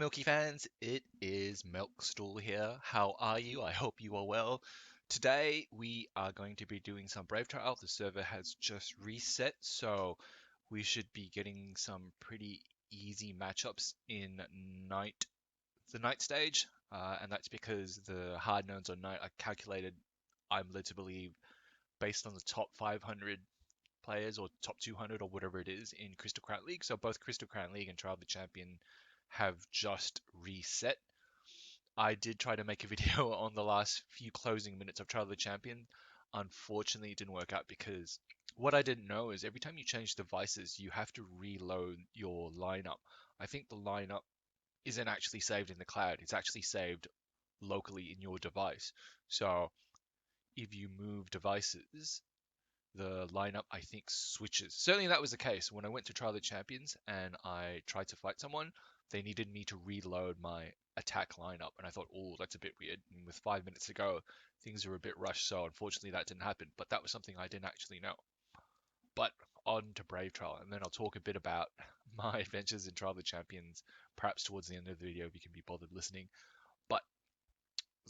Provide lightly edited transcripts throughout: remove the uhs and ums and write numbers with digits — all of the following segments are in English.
Milky Fans, it is MelkStehul here. How are you? I hope you are well. Today we are going to be doing some BraveTrial. The server has just reset, so we should be getting some pretty easy matchups in the night stage, and that's because the hard nodes on night are calculated, I'm led to believe, based on the top 500 players or top 200 or whatever it is in Crystal Crown League. So both Crystal Crown League and Trial of the Champion have just reset. I did try to make a video on the last few closing minutes of Trial of the Champion. Unfortunately, it didn't work out because what I didn't know is every time you change devices, you have to reload your lineup. I think the lineup isn't actually saved in the cloud, it's actually saved locally in your device. So if you move devices, the lineup I think switches. Certainly that was the case when I went to try the champions and I tried to fight someone. They needed me to reload my attack lineup, and I thought, oh, that's a bit weird. And with 5 minutes to go, things are a bit rushed, so unfortunately that didn't happen. But that was something I didn't actually know. But on to Brave Trial, and then I'll talk a bit about my adventures in Trial of the Champions, perhaps towards the end of the video if you can be bothered listening. But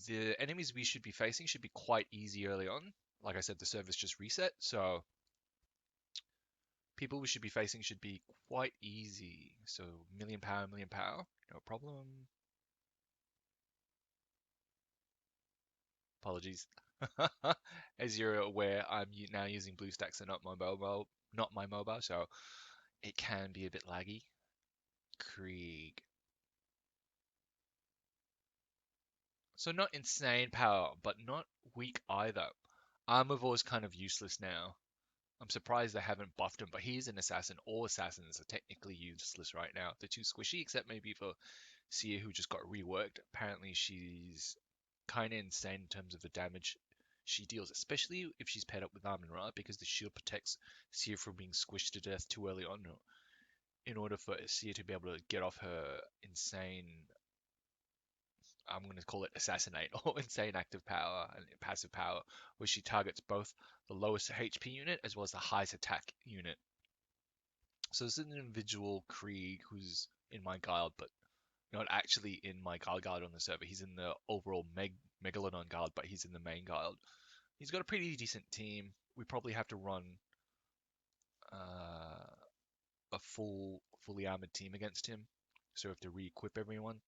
the enemies we should be facing should be quite easy early on. Like I said, the server's just reset, so people we should be facing should be quite easy. So million power, no problem. Apologies. As you're aware, I'm now using BlueStacks and not my mobile, so it can be a bit laggy. Krieg. So not insane power, but not weak either. Armivore is kind of useless now. I'm surprised they haven't buffed him, but he's an assassin. All assassins are technically useless right now. They're too squishy, except maybe for Sia, who just got reworked. Apparently, she's kind of insane in terms of the damage she deals, especially if she's paired up with Armin Ra, because the shield protects Sia from being squished to death too early on. In order for Sia to be able to get off her insane, I'm going to call it assassinate or insane active power and passive power, where she targets both the lowest HP unit as well as the highest attack unit. So this is an individual Krieg who's in my guild, but not actually in my guild on the server. He's in the overall Megalodon guild, but he's in the main guild. He's got a pretty decent team. We probably have to run a fully armored team against him, so we have to re-equip everyone.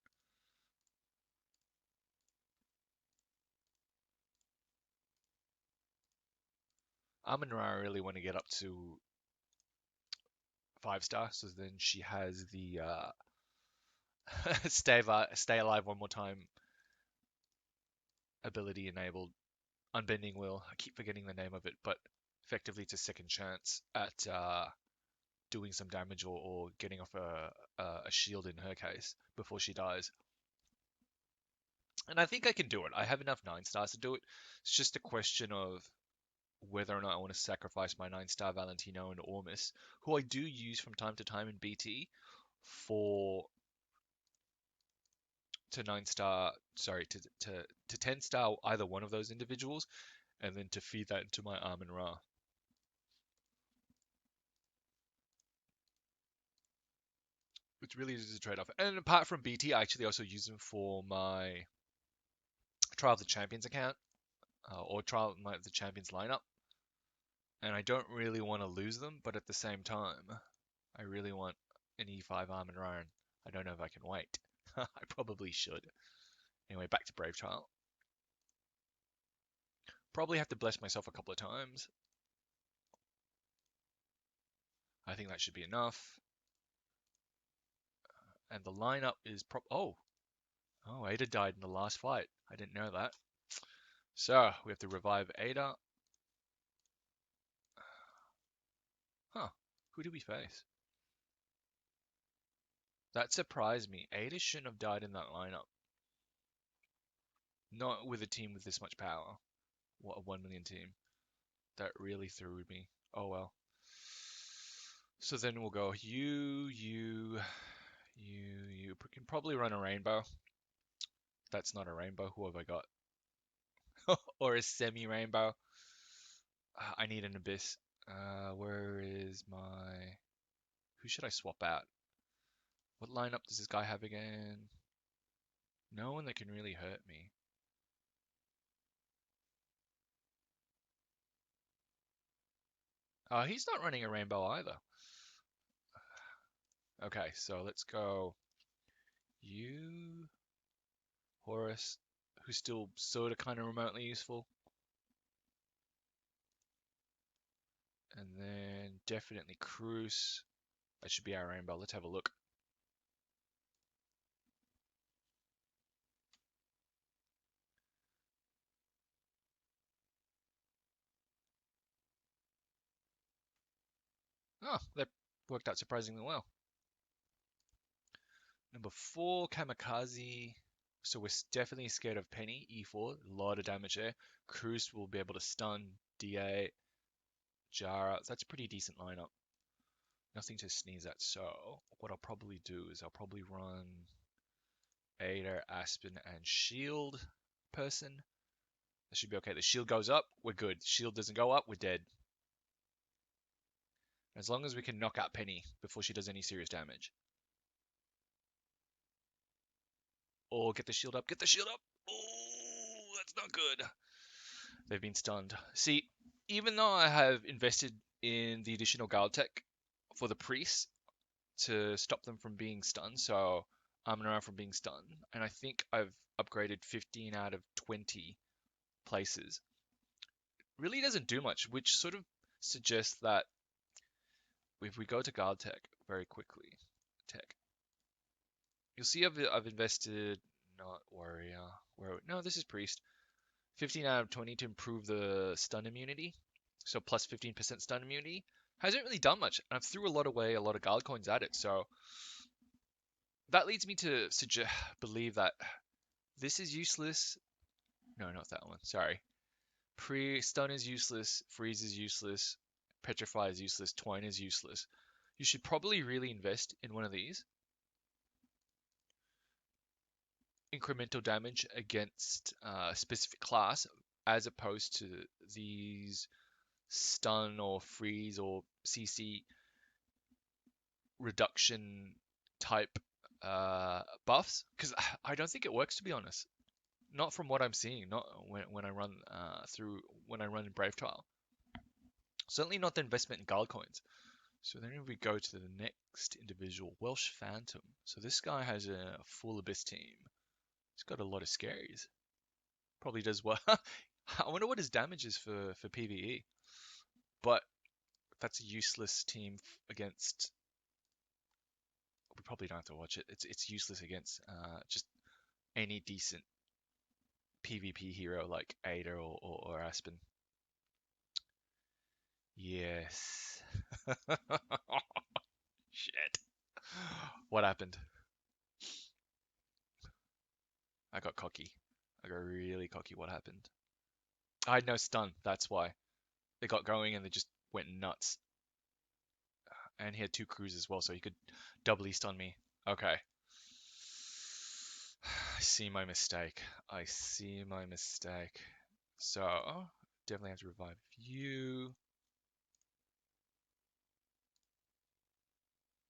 Amun-Ra I really want to get up to 5-star, so then she has the stay alive one more time ability enabled. Unbending Will. I keep forgetting the name of it, but effectively it's a second chance at doing some damage or getting off a shield in her case before she dies. And I think I can do it. I have enough 9-stars to do it. It's just a question of whether or not I want to sacrifice my 9-star Valentino and Ormus, who I do use from time to time in BT for to 9-star, sorry, to 10-star either one of those individuals, and then to feed that into my Armin Ra. Which really is a trade-off. And apart from BT, I actually also use them for my Trial of the Champions account, or Trial of the Champions lineup. And I don't really want to lose them, but at the same time, I really want an E5 Armin Ra. I don't know if I can wait. I probably should. Anyway, back to BraveTrial. Probably have to bless myself a couple of times. I think that should be enough. And the lineup is oh, Ada died in the last fight. I didn't know that. So we have to revive Ada. Huh? Who do we face? That surprised me. Ada shouldn't have died in that lineup. Not with a team with this much power. What a 1 million team. That really threw me. Oh well. So then we'll go you can probably run a rainbow. That's not a rainbow. Who have I got? Or a semi-rainbow. I need an abyss. Where is my... Who should I swap out? What lineup does this guy have again? No one that can really hurt me. He's not running a rainbow either. Okay, so let's go you, Horus, who's still sort of kind of remotely useful. And then definitely Cruz. That should be our rainbow. Let's have a look. Oh, that worked out surprisingly well. Number 4, Kamikaze. So we're definitely scared of Penny, E4, a lot of damage there. Cruz will be able to stun, DA, Jara. That's a pretty decent lineup. Nothing to sneeze at. So what I'll probably do is I'll probably run Ada, Aspen, and Shield person. That should be okay. The shield goes up, we're good. Shield doesn't go up, we're dead. As long as we can knock out Penny before she does any serious damage. Or get the shield up, get the shield up! Oh, that's not good. They've been stunned. See, even though I have invested in the additional guard tech for the priests to stop them from being stunned, so I'm around from being stunned, and I think I've upgraded 15 out of 20 places. Really doesn't do much, which sort of suggests that if we go to guard tech very quickly, tech, you'll see I've invested, not warrior, no, this is priest. 15 out of 20 to improve the stun immunity. So plus 15% stun immunity. Hasn't really done much. I've threw a lot away, a lot of guard coins at it. So that leads me to believe that this is useless. No, not that one. Sorry. Stun is useless. Freeze is useless. Petrify is useless. Twine is useless. You should probably really invest in one of these. Incremental damage against a specific class as opposed to these stun or freeze or CC reduction type buffs, because I don't think it works, to be honest. Not from what I'm seeing. Not when I run when I run BraveTrial. Certainly not the investment in gold coins. So then if we go to the next individual, Welsh Phantom. So this guy has a full Abyss team. He's got a lot of scaries. Probably does well. I wonder what his damage is for PvE. But that's a useless team against. We probably don't have to watch it. It's useless against just any decent PvP hero like Ada or Aspen. Yes. Shit. What happened? I got cocky. I got really cocky. What happened? I had no stun. That's why. They got going and they just went nuts. And he had 2 crews as well, so he could doubly stun me. Okay. I see my mistake. I see my mistake. So, definitely have to revive you.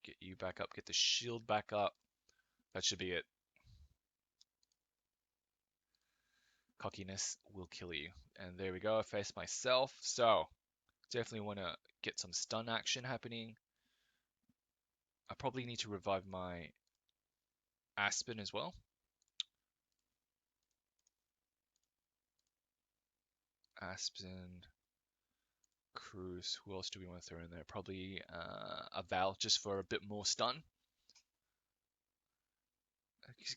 Get you back up. Get the shield back up. That should be it. Cockiness will kill you. And there we go. I face myself. So, definitely want to get some stun action happening. I probably need to revive my Aspen as well. Aspen, Cruz. Who else do we want to throw in there? Probably a Val just for a bit more stun.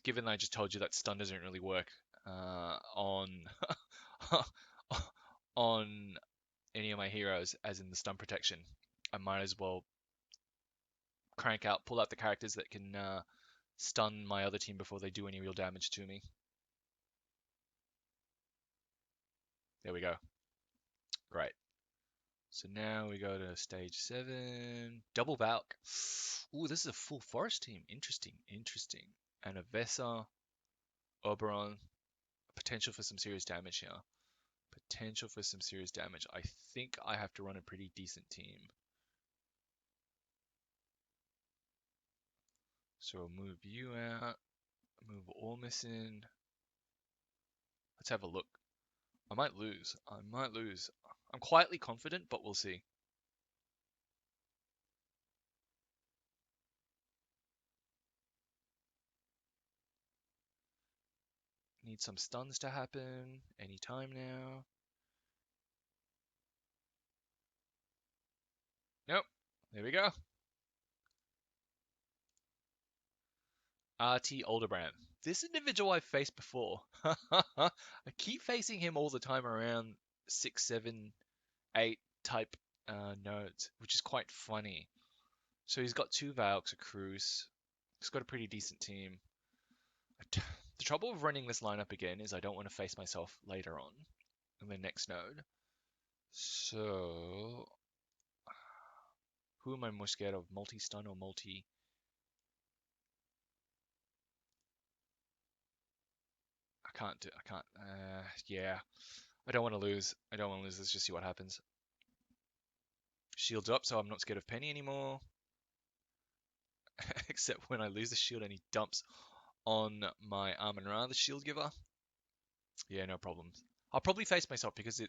Given I just told you that stun doesn't really work on on any of my heroes, as in the stun protection, I might as well pull out the characters that can stun my other team before they do any real damage to me. There we go. Great. So now we go to stage 7. Double Valk. Ooh, this is a full forest team. Interesting, interesting. And a Vesa, Oberon. Potential for some serious damage here. Potential for some serious damage. I think I have to run a pretty decent team. So we'll move you out, move Ormus in. Let's have a look. I might lose. I might lose. I'm quietly confident, but we'll see. Need some stuns to happen anytime now. Nope. There we go. RT Aldebrand. This individual I've faced before. I keep facing him all the time around 6, 7, 8 type nodes, which is quite funny. So he's got 2 Valks, a Cruise. He's got a pretty decent team. The trouble with running this lineup again is I don't want to face myself later on in the next node. So, who am I more scared of? Multi-stun or multi... I can't, yeah. I don't want to lose. I don't want to lose. Let's just see what happens. Shield's up, so I'm not scared of Penny anymore. Except when I lose the shield and he dumps on my Amon-Ra, the shield giver. Yeah, no problem. I'll probably face myself because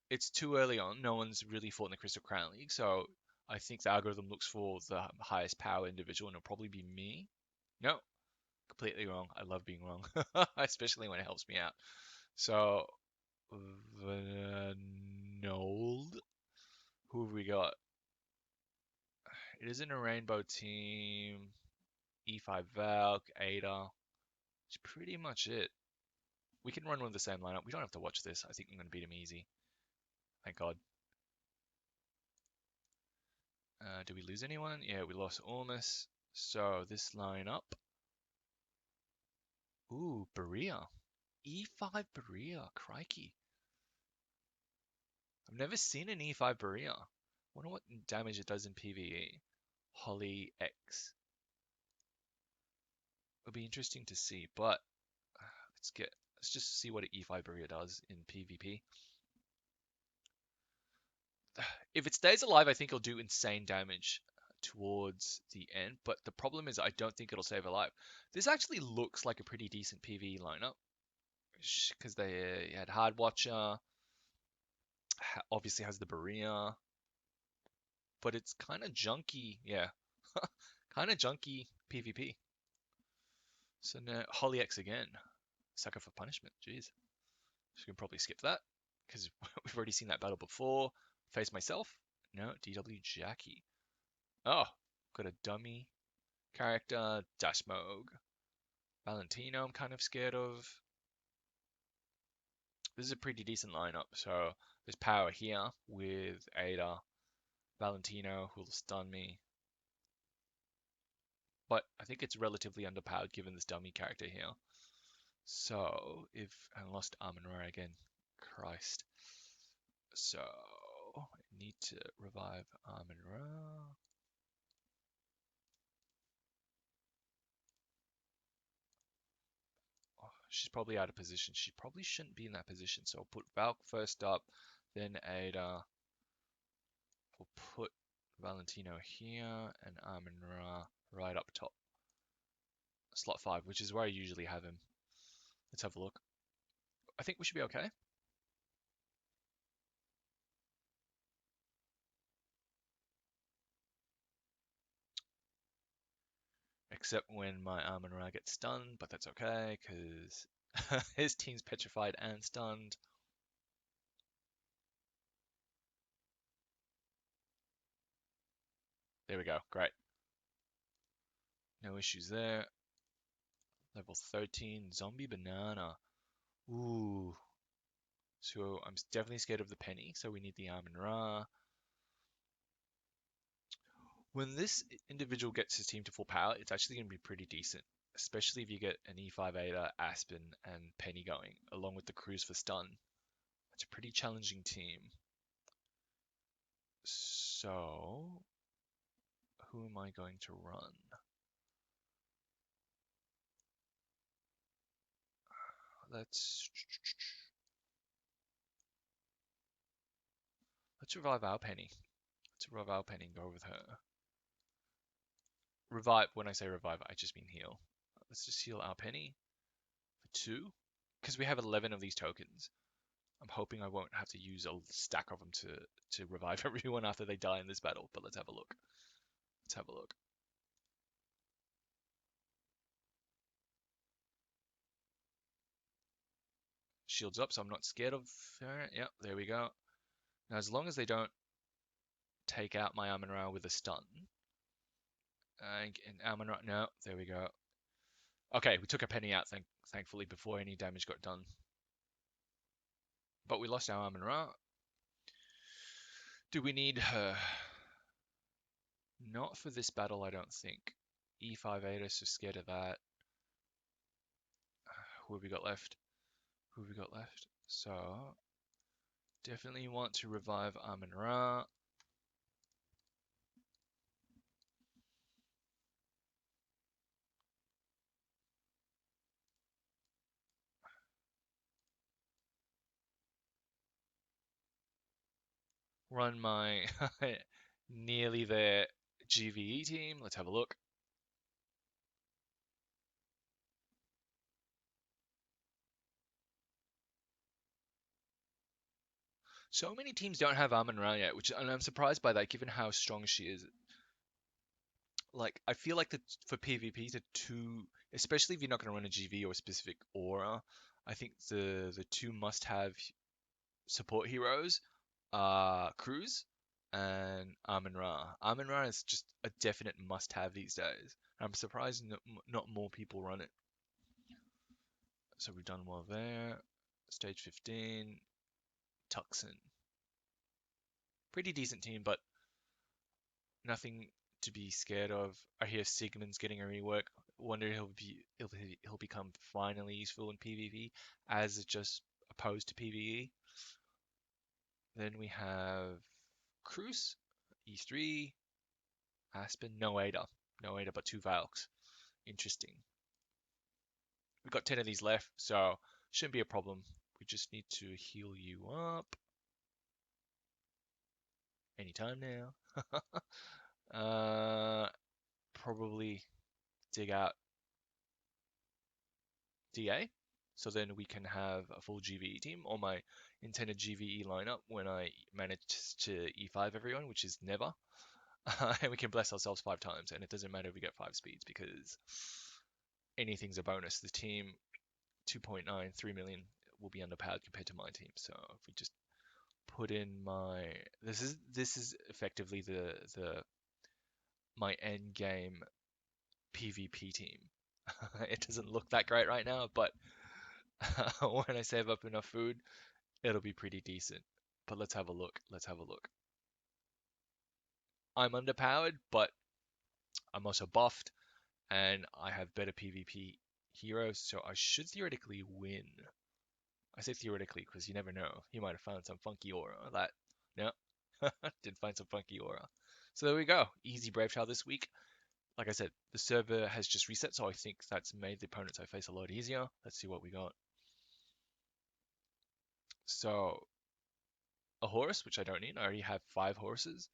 it's too early on. No one's really fought in the Crystal Crown League, so I think the algorithm looks for the highest power individual, and it'll probably be me. No, completely wrong. I love being wrong, especially when it helps me out. So, Vanold, who have we got? It isn't a rainbow team. E5 Valk, Ada. It's pretty much it. We can run with the same lineup. We don't have to watch this. I think I'm going to beat him easy. Thank God. Did we lose anyone? Yeah, we lost Ormus. So this lineup. Ooh, Berea. E5 Berea. Crikey. I've never seen an E5 Berea. Wonder what damage it does in PvE. Holly X. It'll be interesting to see, but let's just see what an E5 Berea does in PvP. If it stays alive, I think it'll do insane damage towards the end, but the problem is I don't think it'll save alive. This actually looks like a pretty decent PvE lineup because they had Hard Watcher, obviously has the Berea, but it's kind of junky, yeah, kind of junky PvP. So now Holly X again, Sucker for Punishment, jeez. So we can probably skip that because we've already seen that battle before. Face myself, no, DW Jackie. Oh, got a dummy character, Dasmog. Valentino I'm kind of scared of. This is a pretty decent lineup, so there's power here with Ada, Valentino, who'll stun me. But I think it's relatively underpowered given this dummy character here. So, I lost Amon-Ra again. Christ. So, I need to revive Amon-Ra. Oh, she's probably out of position. She probably shouldn't be in that position. So I'll put Valk first up, then Ada. We'll put Valentino here and Amon-Ra right up top. Slot 5, which is where I usually have him. Let's have a look. I think we should be okay. Except when my Amon-Ra gets stunned, but that's okay, because his team's petrified and stunned. There we go, great. No issues there. Level 13, Zombie Banana. Ooh. So I'm definitely scared of the Penny, so we need the Amon-Ra. When this individual gets his team to full power, it's actually going to be pretty decent, especially if you get an E5 Ada, Aspen, and Penny going, along with the Cruise for stun. It's a pretty challenging team. So, who am I going to run? Let's revive our Penny. Let's revive our Penny and go with her. Revive, when I say revive, I just mean heal. Let's just heal our penny for 2. Because we have 11 of these tokens. I'm hoping I won't have to use a stack of them to revive everyone after they die in this battle. But let's have a look. Let's have a look. Shields up, so I'm not scared of her. Yep, there we go. Now, as long as they don't take out my Amun-Ra with a stun. And Amun-Ra, no, there we go. Okay, we took a penny out, thankfully, before any damage got done. But we lost our Amun-Ra. Do we need her? Not for this battle, I don't think. E5 Ada, so scared of that. Who have we got left? Who have we got left? So, definitely want to revive Amun-Ra. Run my nearly there GVE team. Let's have a look. So many teams don't have Amun-Ra yet, and I'm surprised by that given how strong she is. Like, I feel like for PvP, the two, especially if you're not going to run a GV or a specific aura, I think the two must-have support heroes are Cruz and Amun-Ra. Amun-Ra is just a definite must-have these days. I'm surprised not more people run it. So we've done well there. Stage 15, Tucson. Pretty decent team, but nothing to be scared of. I hear Sigmund's getting a rework. Wonder he'll become finally useful in PvP as just opposed to PvE. Then we have Cruz, E3, Aspen, no Ada. No Ada, but 2 Valks. Interesting. We've got 10 of these left, so shouldn't be a problem. We just need to heal you up. Anytime now. Probably dig out DA. So then we can have a full GVE team or my intended GVE lineup when I manage to E5 everyone, which is never. And we can bless ourselves 5 times, and it doesn't matter if we get 5 speeds because anything's a bonus. The team 2.9, 3 million will be underpowered compared to my team. So if we just put in my this is effectively the my end game PvP team. It doesn't look that great right now, but when I save up enough food, it'll be pretty decent. But let's have a look. Let's have a look. I'm underpowered, but I'm also buffed, and I have better PvP heroes, so I should theoretically win. I say theoretically because you never know. He might have found some funky aura. No, did find some funky aura. So there we go. Easy BraveTrial this week. Like I said, the server has just reset, so I think that's made the opponents I face a lot easier. Let's see what we got. So, a horse, which I don't need. I already have 5 horses.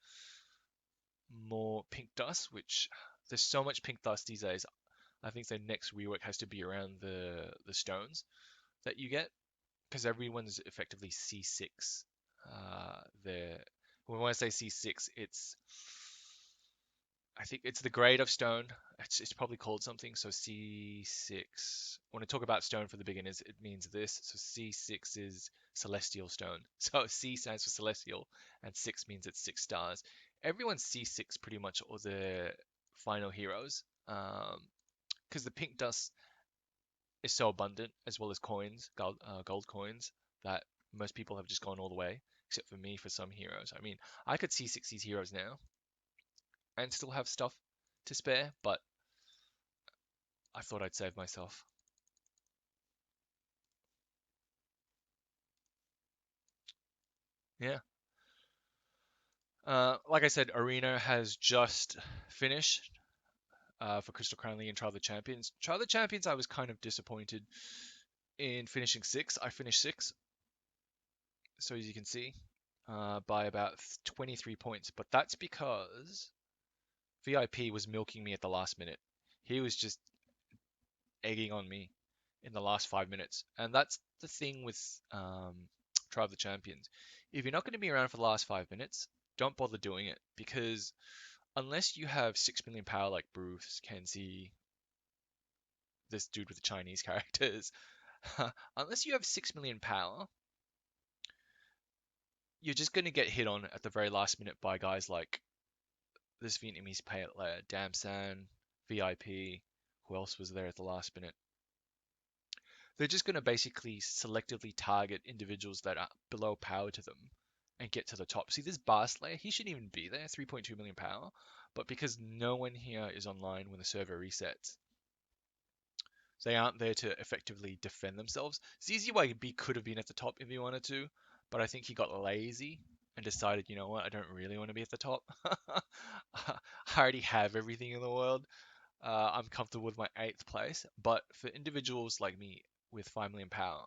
More pink dust, which there's so much pink dust these days. I think the next rework has to be around the stones that you get, because everyone's effectively C6 there. When I say C6, I think it's the grade of stone. It's probably called something. So C6. When I talk about stone for the beginners, it means this. So C6 is celestial stone. So C stands for celestial, and 6 means it's 6 stars. Everyone's C6 pretty much, or the final heroes. Because the pink dust is so abundant, as well as coins, gold coins, that most people have just gone all the way, except for me for some heroes. I mean, I could C6 these heroes now and still have stuff to spare, but I thought I'd save myself. Yeah. Like I said, Arena has just finished for Crystal Crown League and Trial of the Champions. Trial of the Champions, I was kind of disappointed in finishing 6. I finished 6, so as you can see, by about 23 points. But that's because VIP was milking me at the last minute. He was just egging on me in the last 5 minutes. And that's the thing with Tribe of the Champions. If you're not going to be around for the last 5 minutes, don't bother doing it because unless you have 6 million power like Bruce, Kenzie, this dude with the Chinese characters, unless you have 6 million power, you're just going to get hit on at the very last minute by guys like this Vietnamese player, Dam San, VIP. Who else was there at the last minute? They're just going to basically selectively target individuals that are below power to them and get to the top. See, this bar slayer, he shouldn't even be there, 3.2 million power, but because no one here is online when the server resets, they aren't there to effectively defend themselves. ZZYB could have been at the top if he wanted to, but I think he got lazy and decided, you know what, I don't really want to be at the top. I already have everything in the world. I'm comfortable with my 8th place, but for individuals like me with 5 million power,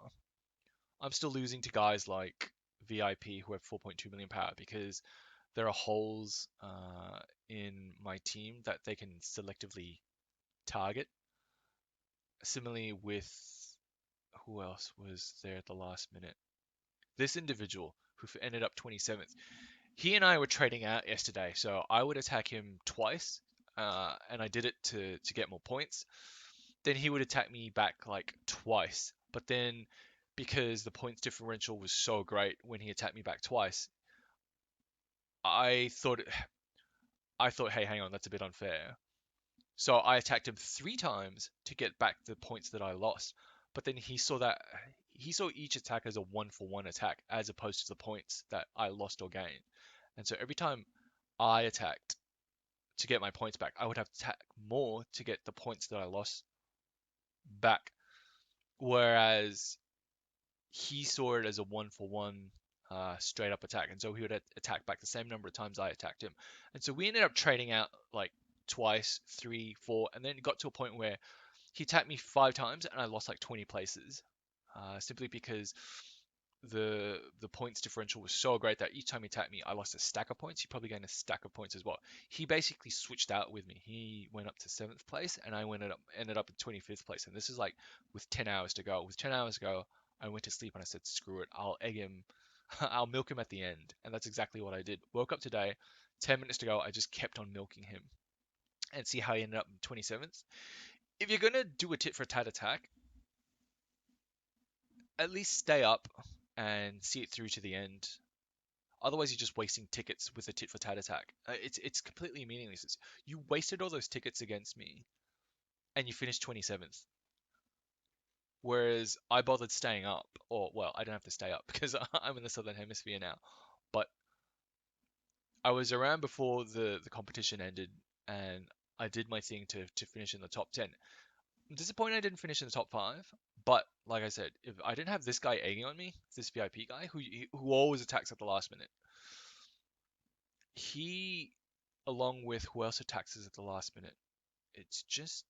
I'm still losing to guys like VIP who have 4.2 million power because there are holes in my team that they can selectively target. Similarly with who else was there at the last minute? This individual who ended up 27th. He and I were trading out yesterday, so I would attack him twice, and I did it to get more points. Then he would attack me back like twice, but then because the points differential was so great when he attacked me back twice, I thought hey, hang on, that's a bit unfair. So I attacked him 3 times to get back the points that I lost. But then he saw each attack as a 1-for-1 attack as opposed to the points that I lost or gained. And so every time I attacked to get my points back, I would have to attack more to get the points that I lost back. Whereas he saw it as a 1-for-1 straight up attack. And so he would attack back the same number of times I attacked him. And so we ended up trading out like twice, 3, 4, and then it got to a point where he attacked me 5 times and I lost like 20 places. Simply because the points differential was so great that each time he attacked me, I lost a stack of points. He probably gained a stack of points as well. He basically switched out with me. He went up to 7th place, and I ended up in 25th place. And this is like with 10 hours to go. With 10 hours to go, I went to sleep and I said, screw it, I'll egg him, I'll milk him at the end. And that's exactly what I did. Woke up today, 10 minutes to go, I just kept on milking him, and see how he ended up in 27th. If you're gonna do a tit for tat attack, at least stay up and see it through to the end. Otherwise, you're just wasting tickets with a tit for tat attack. It's completely meaningless. You wasted all those tickets against me, and you finished 27th. Whereas I bothered staying up, or well, I don't have to stay up because I'm in the southern hemisphere now. But I was around before the competition ended, and I did my thing to finish in the top 10. I'm disappointed I didn't finish in the top 5, but like I said, if I didn't have this guy egging on me, this VIP guy who always attacks at the last minute, he, along with who else attacks us at the last minute, it's just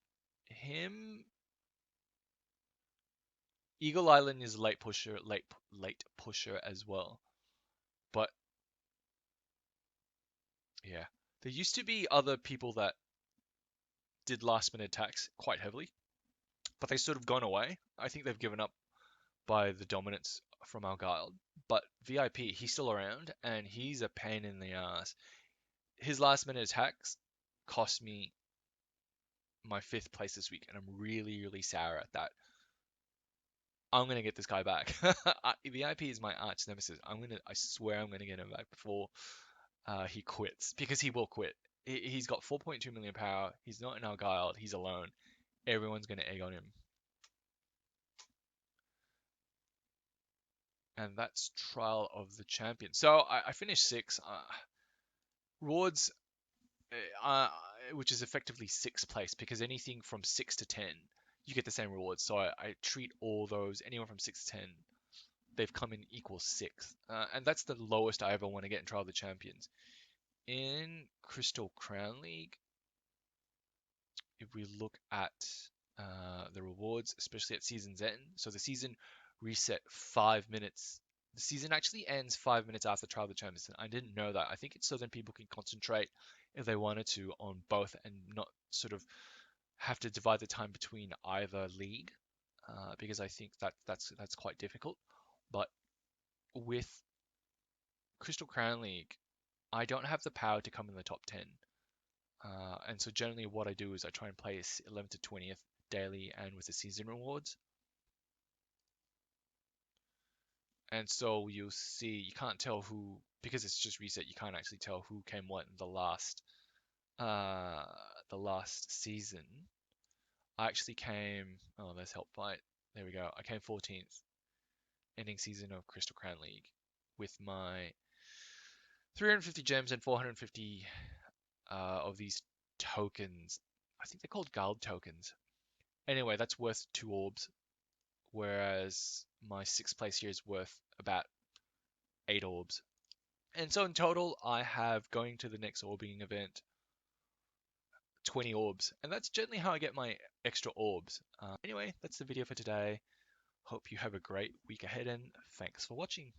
him. Eagle Island is a late pusher as well, but yeah, there used to be other people that did last minute attacks quite heavily, but they sort of gone away. I think they've given up by the dominance from our guild. But VIP, he's still around, and he's a pain in the ass. His last minute attacks cost me my 5th place this week, and I'm really, really sour at that. I'm gonna get this guy back. VIP is my arch nemesis. I swear I'm gonna get him back before he quits, because he will quit. He's got 4.2 million power. He's not in our guild. He's alone. Everyone's gonna egg on him. And that's Trial of the Champion. So I finished 6. Rewards, uh, which is effectively 6th place, because anything from 6 to 10, you get the same rewards. So I treat all those, anyone from 6 to 10, they've come in equal 6th. And that's the lowest I ever want to get in Trial of the Champions. In Crystal Crown League, if we look at the rewards, especially at season's end, so the season reset 5 minutes. The season actually ends 5 minutes after Trial of the Champions. I didn't know that. I think it's so then people can concentrate if they wanted to on both and not sort of have to divide the time between either league, because I think that's quite difficult. But with Crystal Crown League, I don't have the power to come in the top 10. And so generally what I do is I try and play 11th to 20th daily and with the season rewards. And so you'll see, you can't tell who, because it's just reset, you can't actually tell who came what in uh, the last season. I actually came, oh, there's Help Fight. There we go. I came 14th, ending season of Crystal Crown League with my 350 gems and 450 of these tokens. I think they're called Guild tokens. Anyway, that's worth 2 orbs, whereas my 6th place here is worth about 8 orbs. And so in total, I have, going to the next orbing event, 20 orbs. And that's generally how I get my extra orbs. Anyway, that's the video for today. Hope you have a great week ahead and thanks for watching.